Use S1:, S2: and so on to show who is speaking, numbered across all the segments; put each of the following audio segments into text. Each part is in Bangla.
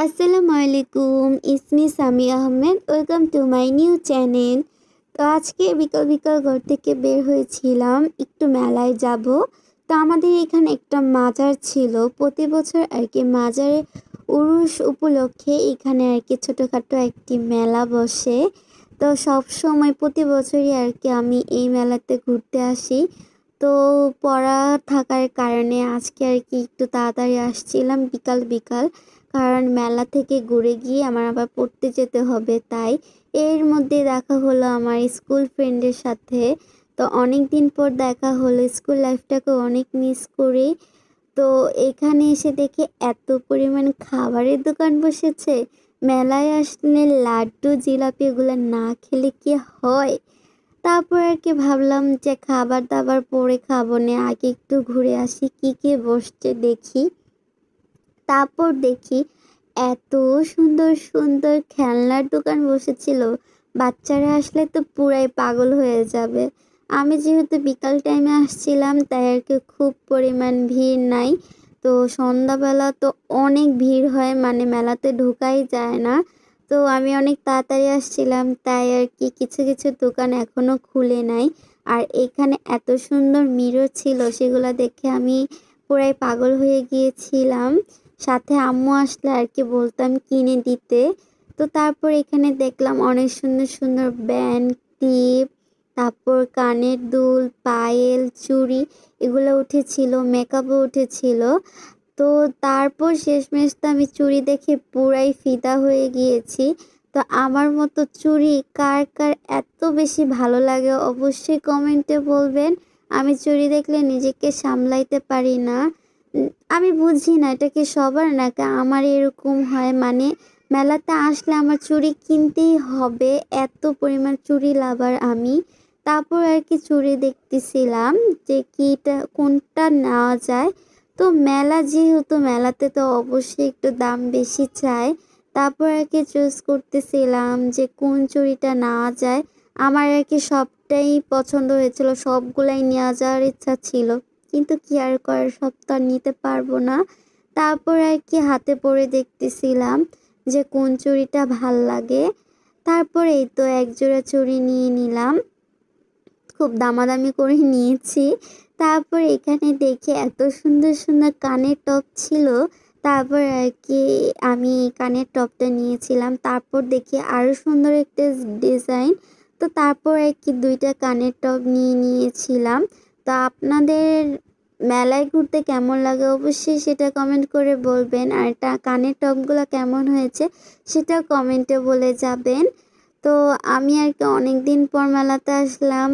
S1: আসসালামু আলাইকুম, ইসমি Sami Ahmed. Welcome to my new channel. তো আজকে বিকাল বিকাল ঘর থেকে বের হয়েছিলাম, একটু মেলায় যাব। তো আমাদের এখানে একটা মাজার ছিল, প্রতি বছর আর কি মাজারে উরুস উপলক্ষে এখানে আর কি ছোটোখাটো একটি মেলা বসে। তো সব সময় প্রতি বছরই আর কি আমি এই মেলাতে ঘুরতে আসি। তো পড়া থাকার কারণে আজকে আর কি একটু তাড়াতাড়ি আসছিলাম বিকাল বিকাল, কারণ মেলা থেকে ঘুরে গিয়ে আমার আবার পড়তে যেতে হবে। তাই এর মধ্যে দেখা হলো আমার স্কুল ফ্রেন্ডের সাথে। তো অনেক দিন পর দেখা হলো, স্কুল লাইফটাকে অনেক মিস করি। তো এখানে এসে দেখে এত পরিমাণ খাবারের দোকান বসেছে। মেলায় আসলে লাড্ডু জিলাপি এগুলো না খেলে কি হয়। তারপর আর কি ভাবলাম যে খাবার দাবার পরে খাবো না, আগে একটু ঘুরে আসি, কি কি বসছে দেখি। তারপর দেখি এত সুন্দর সুন্দর খেলনার দোকান বসেছিল, বাচ্চারা আসলে তো পুরাই পাগল হয়ে যাবে। আমি যেহেতু বিকাল টাইমে আসছিলাম তাই আর কি খুব পরিমাণ ভিড় নাই। তো সন্ধ্যাবেলা তো অনেক ভিড় হয়, মানে মেলাতে ঢোকাই যায় না। তো আমি অনেক তাড়াতাড়ি আসছিলাম তাই আর কি কিছু কিছু দোকান এখনো খুলে নাই। আর এখানে এত সুন্দর মিরর ছিল, সেগুলো দেখে আমি পুরাই পাগল হয়ে গিয়েছিলাম। সাথে আম্মু আসলে আর কি বলতাম কিনে দিতে। তো তারপর এখানে দেখলাম অনেক সুন্দর সুন্দর ব্যান্ড, ক্লিপ, তারপর কানের দুল, পায়েল, চুড়ি এগুলো উঠেছিল, মেকআপও উঠেছিল। তো তারপর শেষমেশ তো আমি চুড়ি দেখে পুরাই ফিদা হয়ে গিয়েছি। তো আমার মতো চুড়ি কার কার এত বেশি ভালো লাগে অবশ্যই কমেন্টে বলবেন। আমি চুড়ি দেখলে নিজেকে সামলাইতে পারি না। আমি বুঝি না এটা কি সবার নাকি আমার এরকম হয়, মানে মেলাতে আসলে আমার চুড়ি কিনতেই হবে, এত পরিমাণ চুড়ি লাভার আমি। তারপর আর কি চুড়ি দেখতেছিলাম যে কিটা কোনটা নেওয়া যায়। তো মেলা যেহেতু মেলাতে তো অবশ্যই একটু দাম বেশি চায়। তারপর আর কি চুজ করতেছিলাম যে কোন চুড়িটা নেওয়া যায়। আমার আর কি সবটাই পছন্দ হয়েছিল, সবগুলাই নেওয়া যাওয়ার ইচ্ছা ছিল, কিন্তু কি আর করার, সব তো আর নিতে পারবো না। তারপর আর কি হাতে পরে দেখতেছিলাম যে কোন চুড়িটা ভাল লাগে। তারপর এই তো এক জোড়া চুড়ি নিয়ে নিলাম, খুব দামাদামি করে নিয়েছি। তারপর এখানে দেখে এত সুন্দর সুন্দর কানের টপ ছিল। তারপর আর কি আমি কানের টপটা নিয়েছিলাম। তারপর দেখি আরও সুন্দর একটা ডিজাইন। তো তারপর আর কি দুইটা কানের টপ নিয়ে নিয়েছিলাম। তো আপনাদের মেলায় ঘুরতে কেমন লাগে অবশ্যই সেটা কমেন্ট করে বলবেন, আর কানের টপগুলো কেমন হয়েছে সেটা কমেন্টে বলে যাবেন। তো আমি আর কি অনেক দিন পর মেলাতে আসলাম।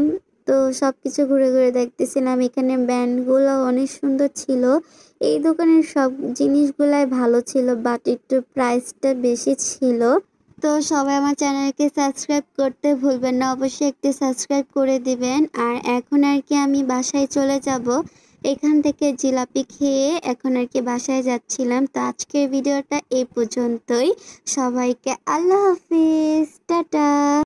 S1: তো সব কিছু ঘুরে ঘুরে দেখতেছিলাম, এখানে ব্যান্ডগুলো অনেক সুন্দর ছিল। এই দোকানের সব জিনিসগুলাই ভালো ছিল, বাট একটু প্রাইসটা বেশি ছিল। তো সবাই আমার চ্যানেলকে সাবস্ক্রাইব করতে ভুলবেন না, অবশ্যই একটি সাবস্ক্রাইব করে দিবেন। আর এখন আর কি আমি বাসায় চলে যাব, এখান থেকে জিলাপি খেয়ে এখন আর কি বাসায় যাচ্ছিলাম। তো আজকের ভিডিওটা এই পর্যন্তই। সবাইকে আল্লাহ হাফিজ, টাটা।